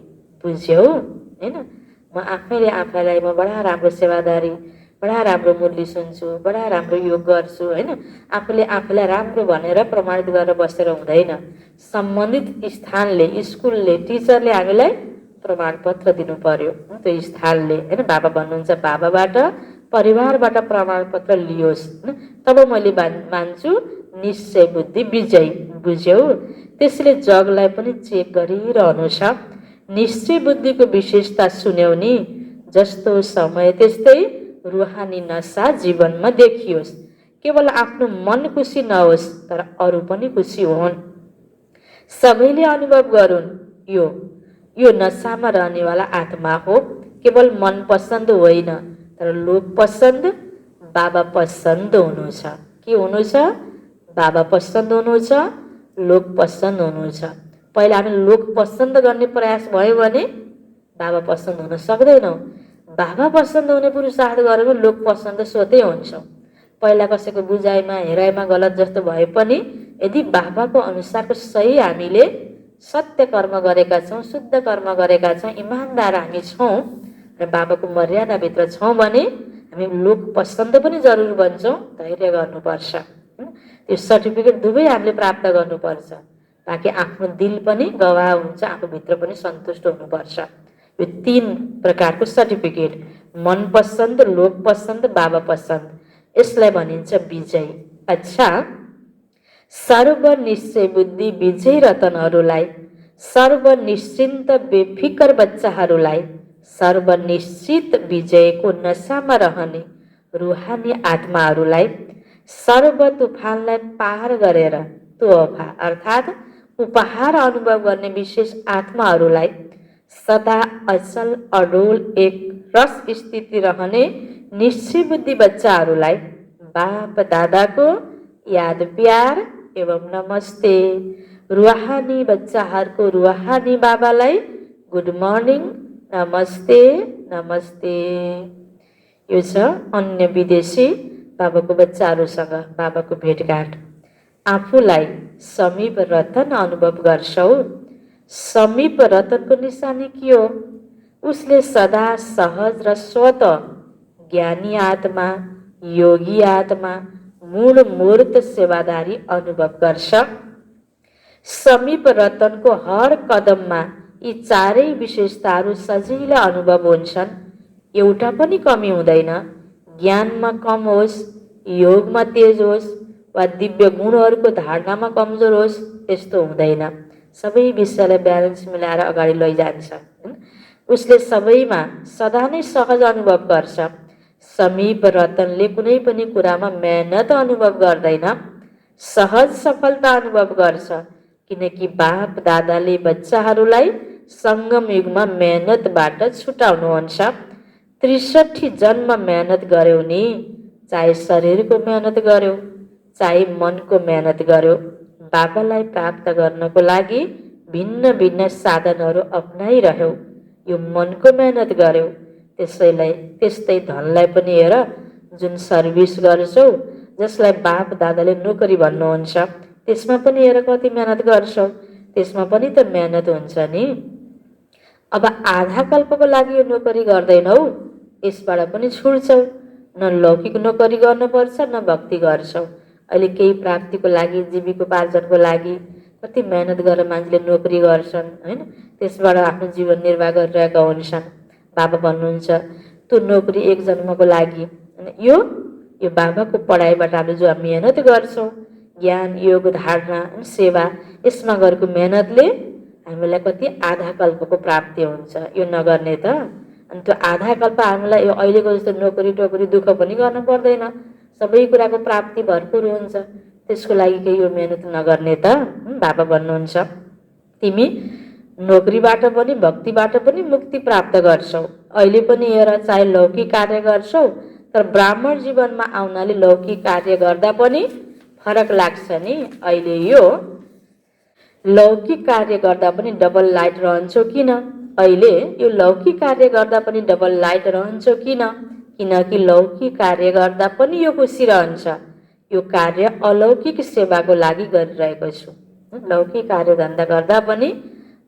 बुझ्यौ, होइन? म आफैले आफैलाई म बडा राम्रो सेवादारी, बडा राम्रो मुरली सुन्छु, बडा राम्रो योग गर्छु, होइन? आफूले आफूलाई राम्रो भनेर प्रमाणित गरेर बसेर हुँदैन। सम्बन्धित स्थानले, स्कुलले, टिचरले हामीलाई प्रमाणपत्र दिनु पर्यो, त्यो स्थानले, होइन? बाबा भन्नुहुन्छ बाबाबाट, परिवारबाट प्रमाणपत्र लियोस्, तब मैले मान्छु निश्चय बुद्धि विजय। बुझ्यौ? त्यसले जगलाई पनि चेक गरिरहनु छ। निश्चय बुद्धिको विशेषता सुन्यौ नि, जस्तो समय त्यस्तै रुहानी नसा जीवनमा देखियोस्। केवल आफ्नो मन खुसी नहोस्, तर अरू पनि खुसी होन्, सबैले अनुभव गरून्। यो नसामा रहनेवाला आत्मा हो। केवल मन पसन्द होइन, तर लोक पसन्द, बाबा पसन्द हुनु छ। के हुनु छ? बाबा पसन्द हुनु छ, लोक पसन्द हुनु छ। पहिला हामी लोक पसन्द गर्ने प्रयास भयो भने बाबा पसन्द हुन सक्दैनौँ। बाबा पसन्द हुने पुरुषार्थ गऱ्यो भने लोक पसन्द स्वतै हुन्छौँ। पहिला कसैको बुझाइमा, हेराइमा गलत जस्तो भए पनि यदि बाबाको अनुसारको सही हामीले सत्य कर्म गरेका छौँ, शुद्ध कर्म गरेका छौँ, इमान्दार हामी छौँ र बाबाको मर्यादाभित्र छौँ भने हामी लोक पसन्द पनि जरुर बन्छौँ। धैर्य गर्नुपर्छ, त्यो सर्टिफिकेट दुवै हामीले प्राप्त गर्नुपर्छ, ताकि आफ्नो दिल पनि गवाह हुन्छ, आफूभित्र पनि सन्तुष्ट हुनुपर्छ। यो 3 प्रकारको सर्टिफिकेट, मन पसन्द, लोक पसन्द, बाबा पसन्द, यसलाई भनिन्छ विजय। अच्छा, सर्वनिश्चय बुद्धि विजय रतनहरूलाई, सर्वनिश्चिन्त बेफिकर बच्चाहरूलाई, सर्वनिश्चित विजयको नसामा रहने रुहानी आत्माहरूलाई, सर्व तुफानलाई पार गरेर तोहफा अर्थात् उपहार अनुभव गर्ने विशेष आत्माहरूलाई, सदा अचल अडोल एक रस स्थिति रहने निश्चय बुद्धि बच्चाहरूलाई बाप दादाको याद प्यार एवं नमस्ते। रुहानी बच्चाहरूको रुहानी बाबालाई गुड मर्निङ, नमस्ते नमस्ते। यो छ अन्य विदेशी बाबाको बच्चाहरूसँग बाबाको भेटघाट। आफूलाई समीप रतन अनुभव गर्छौ। समीप रतनको निशानी के हो? उसले सदा सहज र स्वत ज्ञानी आत्मा, योगी आत्मा, मूल मूर्त सेवादारी अनुभव गर्छ। समीप रतनको हर कदममा यी चारै विशेषताहरू सजिलै अनुभव हुन्छन्। एउटा पनि कमी हुँदैन। ज्ञानमा कम होस्, योगमा तेज होस् वा दिव्य गुणहरूको धारणामा कमजोर होस्, यस्तो हुँदैन। सबै विषयलाई ब्यालेन्स मिलाएर अगाडि लैजान्छ। उसले सबैमा सदा नै सहज अनुभव गर्छ। समीप रतनले कुनै पनि कुरामा मेहनत अनुभव गर्दैन, सहज सफलता अनुभव गर्छ, किनकि बाप दादाले बच्चाहरूलाई सङ्गम युगमा मेहनतबाट छुटाउनुहुन्छ। 63 जन्म मेहनत गर्यौ नि, चाहे शरीरको मेहनत गर्यौ, चाहे मनको मेहनत गर्यौ, बाबालाई प्राप्त गर्नको लागि भिन्न भिन्न साधनहरू अप्नाइरह्यौ, यो मनको मेहनत गर्यौ, त्यस्तै धनलाई पनि हेर, जुन सर्भिस गर्छौ, जसलाई बाप दादाले नोकरी भन्नुहुन्छ, त्यसमा पनि हेर कति मेहनत गर्छौ, त्यसमा पनि त मेहनत हुन्छ नि। अब आधा कल्पको लागि यो नोकरी गर्दैनौ, यसबाट पनि छुट्छौ। न लौकिक नोकरी गर्नुपर्छ न भक्ति गर्छौ। अहिले केही प्राप्तिको लागि, जीविकोपार्जनको लागि कति मेहनत गरेर मान्छेले नोकरी गर्छन् हैन, त्यसबाट आफ्नो जीवन निर्वाह गरिरहेका हुन्छन्। बाबा भन्नुहुन्छ त्यो नोकरी एक जन्मको लागि, यो बाबाको पढाइबाट हामीले जो मेहनत गर्छौँ, ज्ञान योग धारणा सेवा, यसमा गरेको मेहनतले हामीलाई कति आधा कल्पको प्राप्ति हुन्छ। यो नगर्ने त अनि त्यो आधा कल्प हामीलाई यो अहिलेको जस्तो नोकरी टोकरी दुःख पनि गर्न पर्दैन, सबै कुराको प्राप्ति भरपुर हुन्छ। त्यसको लागि केही यो मेहनत नगर्ने त बाबा भन्नुहुन्छ तिमी नोकरीबाट पनि भक्तिबाट पनि मुक्ति प्राप्त गर्छौ। अहिले पनि हेर, चाहे लौकिक कार्य गर्छौ, तर ब्राह्मण जीवनमा आउनाले लौकिक कार्य गर्दा पनि फरक लाग्छ नि। अहिले यो लौकिक कार्य गर्दा पनि डबल लाइट रहन्छौ किन? अहिले यो लौकिक कार्य गर्दा पनि डबल लाइट रहन्छौ किन? किनकि लौकिक कार्य गर्दा पनि यो खुसी रहन्छ, यो कार्य अलौकिक सेवाको लागि गरिरहेको छु। लौकिक कार्य धन्दा गर्दा पनि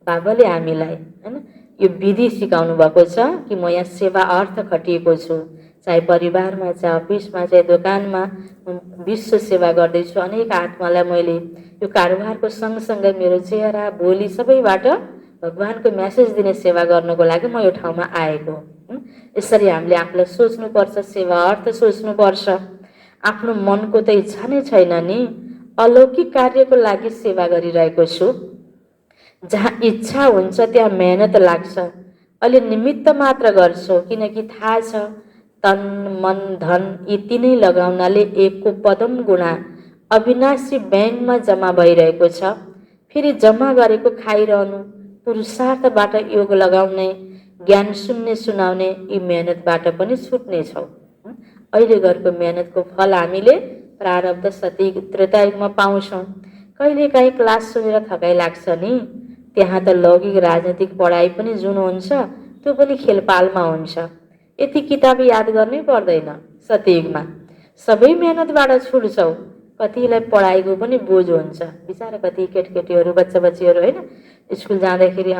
बाबाले हामीलाई हैन यो विधि सिकाउनु भएको छ कि म यहाँ सेवा अर्थ खटिएको छु, चाहे परिवारमा, चाहे अफिसमा, चाहे दोकानमा, विश्व सेवा गर्दैछु। अनेक आत्मालाई मैले यो कारोबारको सँगसँगै मेरो चेहरा बोली सबैबाट भगवानको मेसेज दिने सेवा गर्नको लागि म यो ठाउँमा आएको। यसरी हामीले आफूलाई सोच्नुपर्छ, सेवा अर्थ सोच्नुपर्छ। आफ्नो मनको त इच्छा नै छैन नि, अलौकिक कार्यको लागि सेवा गरिरहेको छु। जहाँ इच्छा हुन्छ त्यहाँ मेहनत लाग्छ। अहिले निमित्त मात्र गर्छौ किनकि थाहा छ तन मन धन यी तीनै लगाउनाले एकको पदम गुणा अविनाशी ब्याङ्कमा जम्मा भइरहेको छ। फेरि जम्मा गरेको खाइरहनु, पुरुषार्थबाट योग लगाउने, ज्ञान सुनाउने, यी मेहनतबाट पनि छुट्नेछौ। अहिले गरेको मेहनतको फल हामीले प्रारब्ध सतयुग त्रेतायुगमा पाउँछौँ। कहिलेकाहीँ क्लास सुनेर थकाइ लाग्छ नि, त्यहाँ त लौकिक राजनीतिक पढाइ पनि जुन हुन्छ त्यो पनि खेलपालमा हुन्छ। यति किताब याद गर्नै पर्दैन। सतयुगमा सबै मेहनतबाट छुट्छौ। कतिलाई पढाइको पनि बोझ हुन्छ, बिचारा कति केटकेटीहरू बच्चाबच्चीहरू होइन स्कुल जाँदाखेरि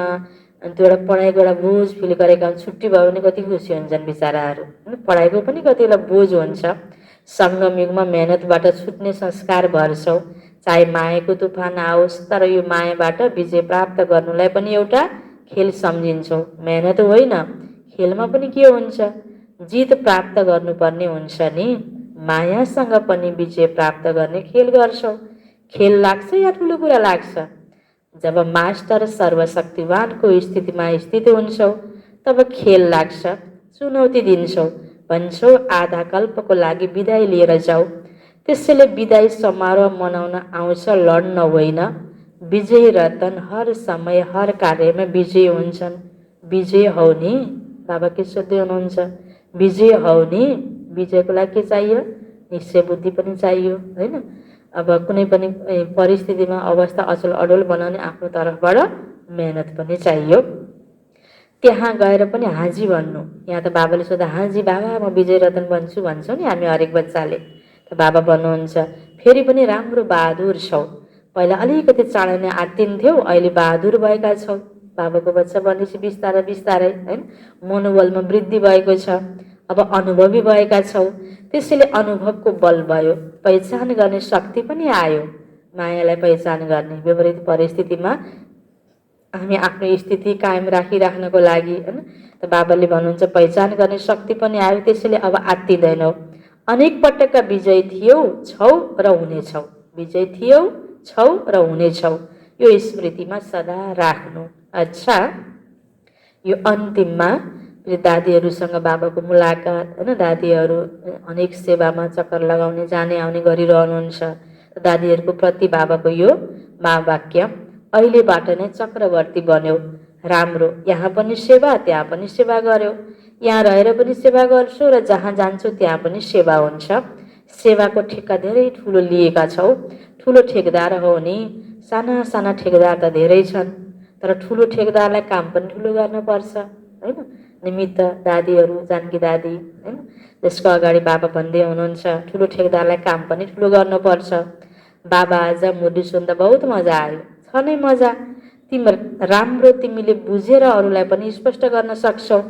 त्यो एउटा पढाइको एउटा बोझ फिल गरेका हुन्छ। छुट्टी भयो भने कति खुसी हुन्छन् बिचाराहरू। पढाइको पनि कतिलाई बोझ हुन्छ। सङ्गम युगमा मेहनतबाट छुट्ने संस्कार भर्छौ। चाहे मायाको तुफान आओस्, तर यो मायाबाट विजय प्राप्त गर्नुलाई पनि एउटा खेल सम्झिन्छौ। मेहनत होइन, खेलमा पनि के हुन्छ, जित प्राप्त गर्नुपर्ने हुन्छ नि। मायासँग पनि विजय प्राप्त गर्ने खेल गर्छौ। खेल लाग्छ या ठुलो कुरा लाग्छ? जब मास्टर सर्वशक्तिवानको स्थितिमा स्थित हुन्छौ तब खेल लाग्छ, चुनौती दिन्छौ, भन्छौ आधा कल्पको लागि बिदाई लिएर जाऊ। त्यसैले बिदाई समारोह मनाउन आउँछ, लड्न होइन। विजय रतन हर समय हर कार्यमा विजय हुन्छन्। विजय हौ नि, बाबा के सोध्दै हुनुहुन्छ? विजय हौ नि? विजयको लागि के चाहियो? निश्चय बुद्धि पनि चाहियो होइन। अब कुनै पनि परिस्थितिमा अवस्था अचल अडोल बनाउने आफ्नो तर्फबाट मेहनत पनि चाहियो। त्यहाँ गएर पनि हाजी भन्नु। यहाँ त बाबाले सोध्दा हाजी बाबा म विजय रतन बन्छु भन्छौँ नि हामी हरेक बच्चाले। त बाबा भन्नुहुन्छ फेरि पनि राम्रो बहादुर छौ। पहिला अलिकति चाँडै नै आत्तिन्थ्यौ, अहिले बहादुर भएका छौ। बाबाको बच्चा भनेपछि बिस्तारै बिस्तारै होइन मनोबलमा वृद्धि भएको छ। अब अनुभवी भएका छौ, त्यसैले अनुभवको बल भयो, पहिचान गर्ने शक्ति पनि आयो। मायालाई पहिचान गर्ने विपरीत परिस्थितिमा हामी आफ्नो स्थिति कायम राखिराख्नको लागि होइन त बाबाले भन्नुहुन्छ पहिचान गर्ने शक्ति पनि आयो। त्यसैले अब आत्तिँदैनौ। अनेक पटकका विजय थियौ, छौ र हुनेछौ। विजय थियौ, छौ र हुनेछौ। यो स्मृतिमा सदा राख्नु। अच्छा, यो अन्तिममा दादीहरूसँग बाबाको मुलाकात होइन। दादीहरू अनेक सेवामा चक्कर लगाउने जाने आउने गरिरहनुहुन्छ। दादीहरूको प्रति बाबाको यो महावाक्य, अहिलेबाट नै चक्रवर्ती बन्यौ। राम्रो, यहाँ पनि सेवा त्यहाँ पनि सेवा गर्यो। यहाँ रहेर पनि सेवा गर्छु र जहाँ जान्छु त्यहाँ पनि सेवा हुन्छ। सेवाको ठेक्का धेरै ठुलो लिएका छौ। ठुलो ठेकदार हो नि, साना साना ठेकदार त धेरै छन्। तर ठुलो ठेकदारलाई काम पनि ठुलो गर्नुपर्छ होइन। निमित्त दादीहरू, जानकी दादी होइन, त्यसको अगाडि बाबा भन्दै हुनुहुन्छ ठुलो ठेकदारलाई काम पनि ठुलो गर्नुपर्छ। बाबा आज मुरली सुन्दा बहुत मजा आयो। छ नै मजा। राम्रो तिमीले बुझेर अरूलाई पनि स्पष्ट गर्न सक्छौ।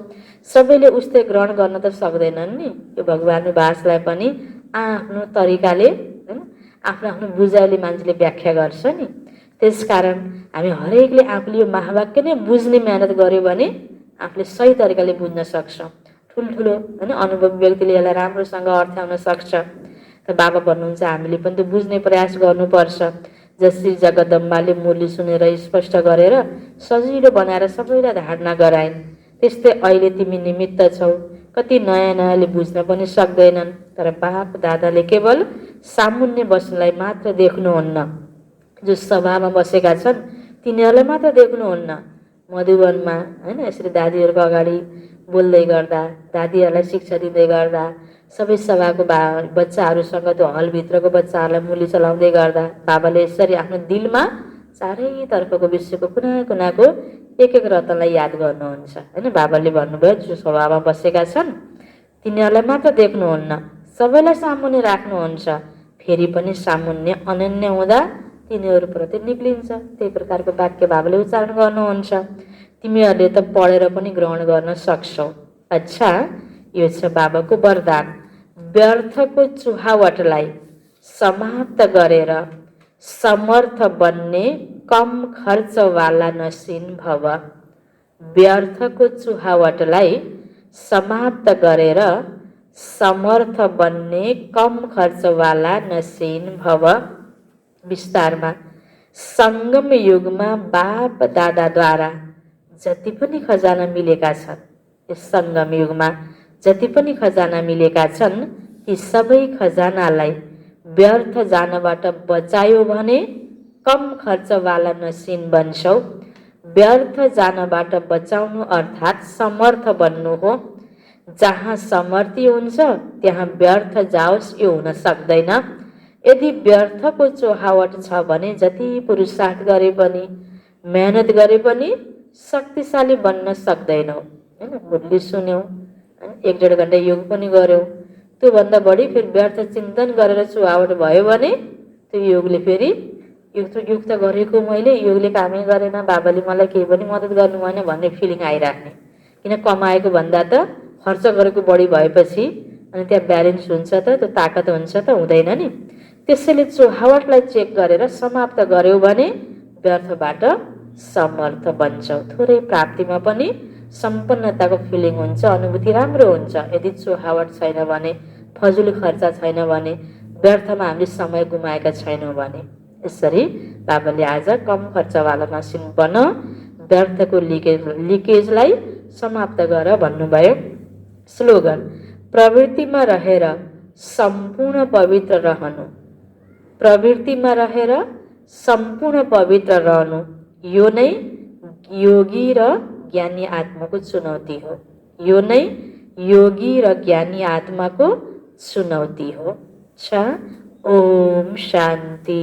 सबैले उस्तै ग्रहण गर्न त सक्दैनन् नि। यो भगवान् भाषलाई पनि आफ्नो तरिकाले होइन, आफ्नो आफ्नो बुझाइले मान्छेले व्याख्या गर्छ नि। त्यसकारण हामी हरेकले आफूले यो महावाक्य नै बुझ्ने मेहनत गर्यो भने आफूले सही तरिकाले बुझ्न सक्छौँ। ठुल्ठुलो होइन अनुभवी व्यक्तिले यसलाई राम्रोसँग अर्थ्याउन सक्छ। त बाबा भन्नुहुन्छ हामीले पनि त बुझ्ने प्रयास गर्नुपर्छ। जसरी जगदम्बाले मुरली सुनेर स्पष्ट गरेर सजिलो बनाएर सबैलाई धारणा गराइन्, त्यस्तै अहिले तिमी निमित्त छौ। कति नयाँ नयाँले बुझ्न पनि सक्दैनन्, तर बाप दादाले केवल सामुन्ने बस्नुलाई मात्र देख्नुहुन्न। जो सभामा बसेका छन् तिनीहरूलाई मात्र देख्नुहुन्न। मधुवनमा होइन यसरी दादीहरूको अगाडि बोल्दै गर्दा, दादीहरूलाई शिक्षा दिँदै गर्दा, सबै सभाको बच्चाहरूसँग त्यो हलभित्रको बच्चाहरूलाई मुरली चलाउँदै गर्दा बाबाले यसरी आफ्नो दिलमा चारैतर्फको विश्वको कुना कुनाको एक एक रत्नलाई याद गर्नुहुन्छ होइन। बाबाले भन्नुभयो जो सभामा बसेका छन् तिनीहरूलाई मात्र देख्नुहुन्न, सबैलाई सामुन्ने राख्नुहुन्छ। फेरि पनि सामुन्ने अनन्य हुँदा तिनीहरूप्रति निक्लिन्छ। त्यही प्रकारको वाक्य बाबाले उच्चारण गर्नुहुन्छ। तिमीहरूले त पढेर पनि ग्रहण गर्न सक्छौ। अच्छा, यो छ बाबाको वरदान। व्यर्थको चुहावटलाई समाप्त गरेर समर्थ बन्ने कम खर्चवाला नसिन भव। व्यर्थको चुहावटलाई समाप्त गरेर समर्थ बन्ने कम खर्चवाला नसिन भव। विस्तारमा सङ्गम युगमा बाप दादाद्वारा जति पनि खजाना मिलेका छन्, यस सङ्गम युगमा जति पनि खजाना मिलेका छन् ती सबै खजानालाई व्यर्थ जानबाट बचायो भने कम खर्चवाला नसिन बन्छौ। व्यर्थ जानबाट बचाउनु अर्थात् समर्थ बन्नु हो। जहाँ समर्थी हुन्छ त्यहाँ व्यर्थ जाओस् यो हुन सक्दैन। यदि व्यर्थको चोहावट छ भने जति पुरुषार्थ गरे पनि मेहनत गरे पनि शक्तिशाली बन्न सक्दैनौ होइन। मुरली सुन्यौ, 1-1.5 घन्टा योग पनि गर्यौ, त्योभन्दा बढी फेरि व्यर्थ चिन्तन गरेर चुहावट भयो भने त्यो योगले फेरि युग त गरेको मैले, योगले कामै गरेन, बाबाले मलाई केही पनि मद्दत गर्नु भएन भन्ने फिलिङ आइराख्ने। किन कमाएको भन्दा त खर्च गरेको बढी भएपछि अनि त्यहाँ ब्यालेन्स हुन्छ त, त्यो ताकत हुन्छ त, हुँदैन नि। त्यसैले चोहावटलाई चेक गरेर समाप्त गर्यौ भने व्यर्थबाट समर्थ बन्छौ। थोरै प्राप्तिमा पनि सम्पन्नताको फिलिङ हुन्छ, अनुभूति राम्रो हुन्छ। यदि चोहावट छैन भने, फजुल खर्च छैन भने, व्यर्थमा हामीले समय गुमाएका छैनौँ भने। यसरी बाबाले आज कम खर्चवाला नसिन बन, व्यर्थको लिकेजलाई समाप्त गर भन्नुभयो। स्लोगन: प्रवृत्तिमा रहेर सम्पूर्ण पवित्र रहनु। प्रवृत्तिमा रहेर सम्पूर्ण पवित्र रहनु यो नै योगी र ज्ञानी आत्माको चुनौती हो। यो नै योगी र ज्ञानी आत्माको चुनौती हो। ओम शान्ति।